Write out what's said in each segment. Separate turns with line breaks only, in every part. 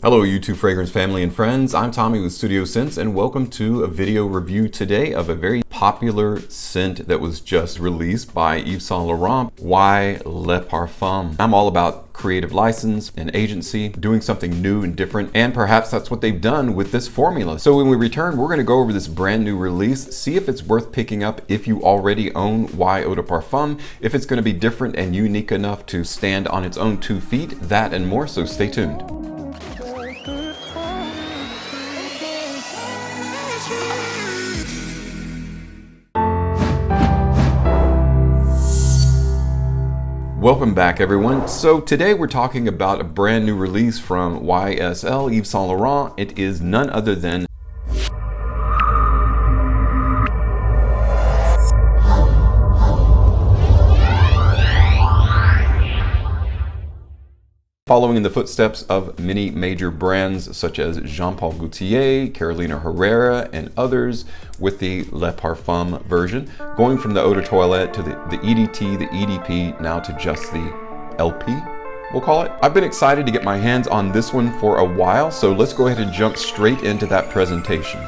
Hello YouTube fragrance family and friends, I'm Tommy with Studio Scents and welcome to a video review today of a very popular scent that was just released by Yves Saint Laurent, Y Le Parfum. I'm all about creative license and agency, doing something new and different, and perhaps that's what they've done with this formula. So when we return, we're going to go over this brand new release, see if it's worth picking up if you already own Y Eau de Parfum, if it's going to be different and unique enough to stand on its own 2 feet, that and more, so stay tuned. Welcome back everyone. So today we're talking about a brand new release from YSL, Yves Saint Laurent. It is none other than following in the footsteps of many major brands such as Jean Paul Gaultier, Carolina Herrera, and others with the Le Parfum version, going from the Eau de Toilette to the EDT, the EDP, now to just the LP, we'll call it. I've been excited to get my hands on this one for a while, so let's go ahead and jump straight into that presentation.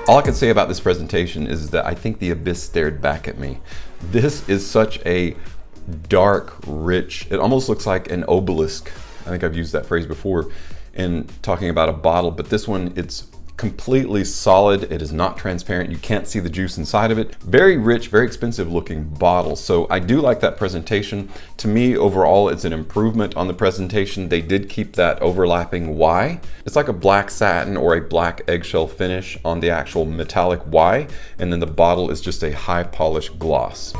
All I can say about this presentation is that I think the abyss stared back at me. This is such a dark, rich, it almost looks like an obelisk. I think I've used that phrase before in talking about a bottle, but this one, it's completely solid. It is not transparent. You can't see the juice inside of it. Very rich, very expensive looking bottle. So I do like that presentation. To me, overall, it's an improvement on the presentation. They did keep that overlapping Y. It's like a black satin or a black eggshell finish on the actual metallic Y. And then the bottle is just a high polished gloss.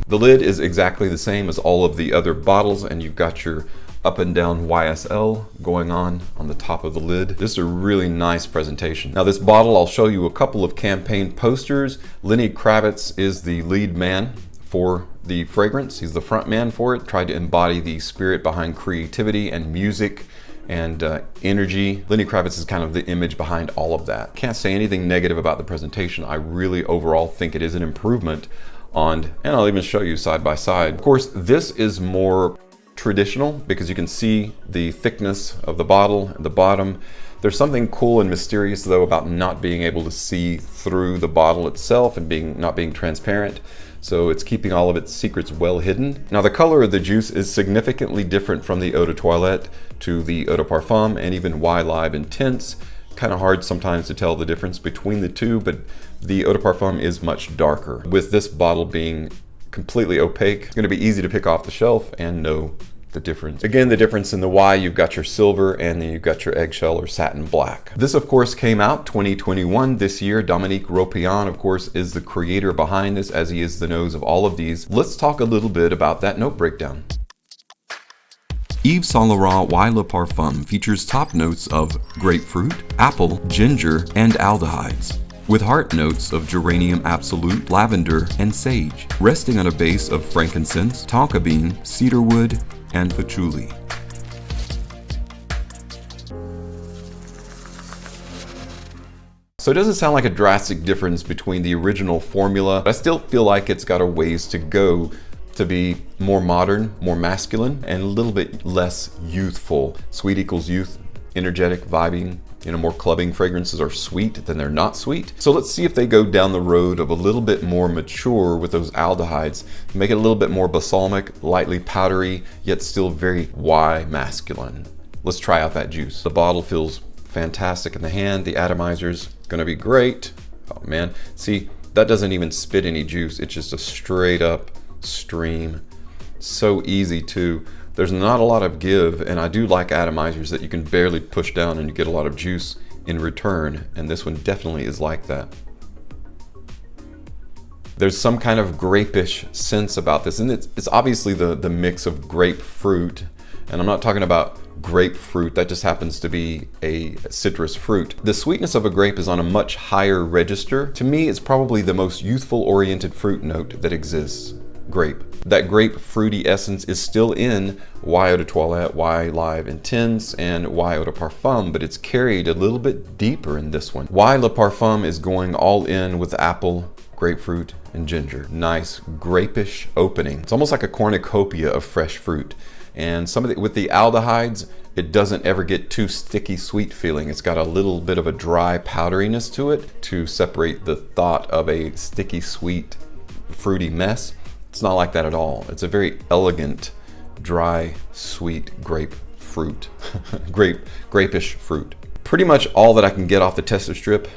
The lid is exactly the same as all of the other bottles, and you've got your up and down YSL going on the top of the lid. This is a really nice presentation. Now this bottle, I'll show you a couple of campaign posters. Lenny Kravitz is the lead man for the fragrance. He's the front man for it. Tried to embody the spirit behind creativity and music and energy. Lenny Kravitz is kind of the image behind all of that. Can't say anything negative about the presentation. I really overall think it is an improvement on, and I'll even show you side by side. Of course, this is more traditional because you can see the thickness of the bottle at the bottom. There's something cool and mysterious though about not being able to see through the bottle itself and not being transparent. So it's keeping all of its secrets well hidden. Now the color of the juice is significantly different from the Eau de Toilette to the Eau de Parfum and even Y Live Intense. Kind of hard sometimes to tell the difference between the two, but the Eau de Parfum is much darker. With this bottle being completely opaque, it's going to be easy to pick off the shelf and know the difference. Again, the difference in the Y, you've got your silver and then you've got your eggshell or satin black. This of course came out 2021 this year. Dominique Ropian of course is the creator behind this, as he is the nose of all of these. Let's talk a little bit about that note breakdown. Yves Saint Laurent Y Le Parfum features top notes of grapefruit, apple, ginger, and aldehydes, with heart notes of geranium absolute, lavender, and sage, resting on a base of frankincense, tonka bean, cedarwood, and patchouli. So it doesn't sound like a drastic difference between the original formula, but I still feel like it's got a ways to go to be more modern, more masculine, and a little bit less youthful. Sweet equals youth, energetic, vibing, You know, more clubbing fragrances are sweet than they're not sweet. So let's see if they go down the road of a little bit more mature with those aldehydes, make it a little bit more balsamic, lightly powdery, yet still very Y masculine. Let's try out that juice. The bottle feels fantastic in the hand. The atomizer's gonna be great. Oh man, see, that doesn't even spit any juice. It's just a straight up stream. So easy too. There's not a lot of give, and I do like atomizers that you can barely push down and you get a lot of juice in return, and this one definitely is like that. There's some kind of grapish sense about this, and it's obviously the mix of grapefruit, and I'm not talking about grapefruit, that just happens to be a citrus fruit. The sweetness of a grape is on a much higher register. To me, it's probably the most youthful oriented fruit note that exists. Grape. That grape fruity essence is still in Y Eau de Toilette, Y Live Intense, and Y Eau de Parfum, but it's carried a little bit deeper in this one. Y Le Parfum is going all in with apple, grapefruit, and ginger. Nice grapish opening. It's almost like a cornucopia of fresh fruit. And some of with the aldehydes, it doesn't ever get too sticky sweet feeling. It's got a little bit of a dry powderiness to it to separate the thought of a sticky sweet fruity mess. It's not like that at all. It's a very elegant, dry, sweet grapefruit. Grapish fruit. Pretty much all that I can get off the tester strip.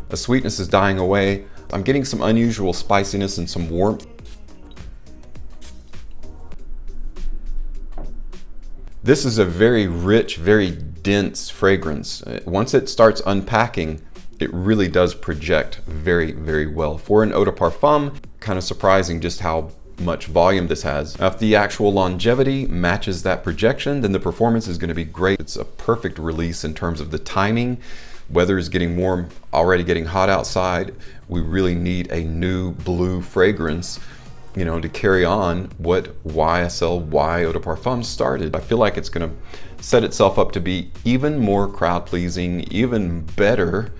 The sweetness is dying away. I'm getting some unusual spiciness and some warmth. This is a very rich, very dense fragrance. Once it starts unpacking, it really does project very, very well. For an eau de parfum, kind of surprising just how much volume this has. Now, if the actual longevity matches that projection, then the performance is going to be great. It's a perfect release in terms of the timing. Weather is getting warm, already getting hot outside. We really need a new blue fragrance, you know, to carry on what YSL Y Eau de Parfum started. I feel like it's going to set itself up to be even more crowd pleasing, even better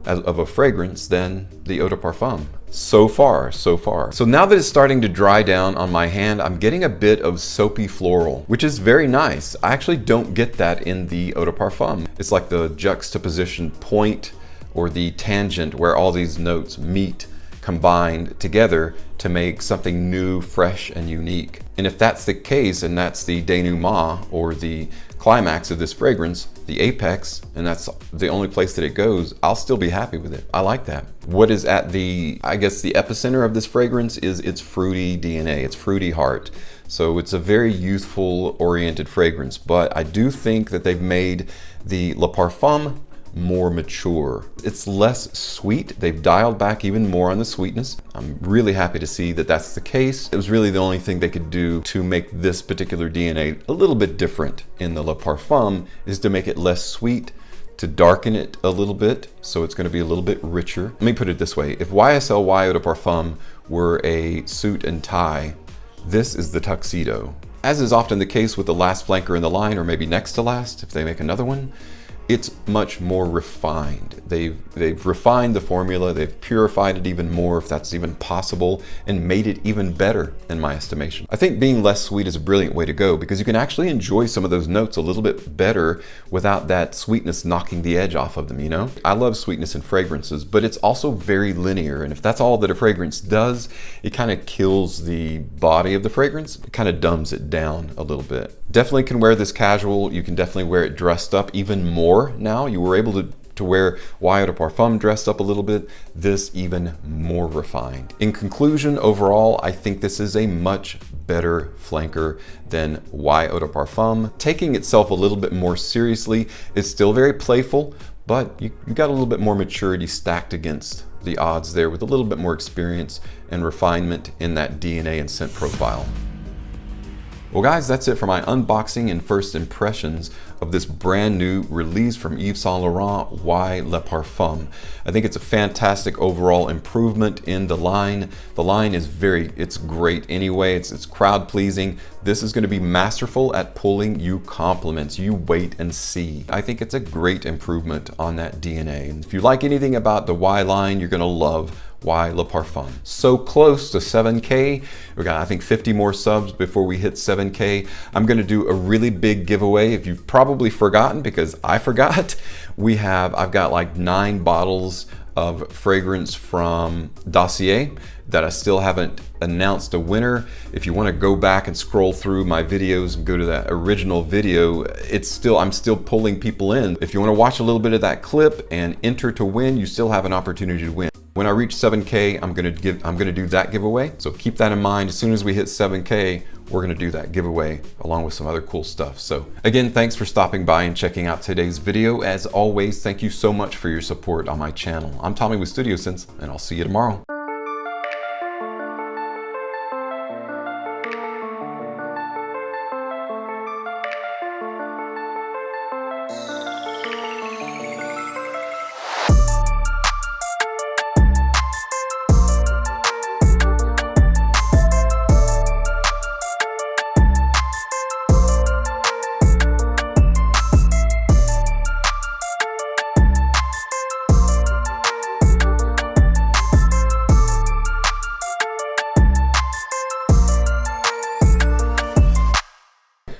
of a fragrance than the Eau de Parfum. So far. So now that it's starting to dry down on my hand, I'm getting a bit of soapy floral, which is very nice. I actually don't get that in the Eau de Parfum. It's like the juxtaposition point or the tangent where all these notes meet, combined together to make something new, fresh, and unique. And if that's the case, and that's the denouement or the climax of this fragrance, the apex, and that's the only place that it goes, I'll still be happy with it. I like that. What is at the, I guess the epicenter of this fragrance is its fruity DNA, its fruity heart. So it's a very youthful oriented fragrance, but I do think that they've made the Le Parfum more mature. It's less sweet. They've dialed back even more on the sweetness. I'm really happy to see that that's the case. It was really the only thing they could do to make this particular DNA a little bit different in the Le Parfum is to make it less sweet, to darken it a little bit, so it's going to be a little bit richer. Let me put it this way. If YSL Y Eau de Parfum were a suit and tie, this is the tuxedo. As is often the case with the last flanker in the line, or maybe next to last if they make another one, it's much more refined. They've refined the formula, they've purified it even more, if that's even possible, and made it even better in my estimation. I think being less sweet is a brilliant way to go because you can actually enjoy some of those notes a little bit better without that sweetness knocking the edge off of them, you know? I love sweetness in fragrances, but it's also very linear, and if that's all that a fragrance does, it kind of kills the body of the fragrance. It kind of dumbs it down a little bit. Definitely can wear this casual. You can definitely wear it dressed up even more now. You were able to wear Y Eau de Parfum dressed up a little bit. This even more refined. In conclusion, overall, I think this is a much better flanker than Y Eau de Parfum. Taking itself a little bit more seriously is still very playful, but you got a little bit more maturity stacked against the odds there with a little bit more experience and refinement in that DNA and scent profile. Well guys, that's it for my unboxing and first impressions of this brand new release from Yves Saint Laurent Y Le Parfum. I think it's a fantastic overall improvement in the line. The line is it's great anyway. It's crowd pleasing. This is going to be masterful at pulling you compliments. You wait and see. I think it's a great improvement on that DNA. And if you like anything about the Y line, you're going to love Why Le Parfum. So close to 7K. We got, I think, 50 more subs before we hit 7K. I'm gonna do a really big giveaway. If you've probably forgotten, because I forgot, I've got like 9 bottles of fragrance from Dossier that I still haven't announced a winner. If you want to go back and scroll through my videos and go to that original video, I'm still pulling people in. If you want to watch a little bit of that clip and enter to win, you still have an opportunity to win. When I reach 7K, I'm gonna do that giveaway. So keep that in mind. As soon as we hit 7K, we're gonna do that giveaway along with some other cool stuff. So again, thanks for stopping by and checking out today's video. As always, thank you so much for your support on my channel. I'm Tommy with Studio Sense, and I'll see you tomorrow.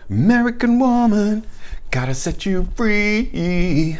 American woman, gotta set you free.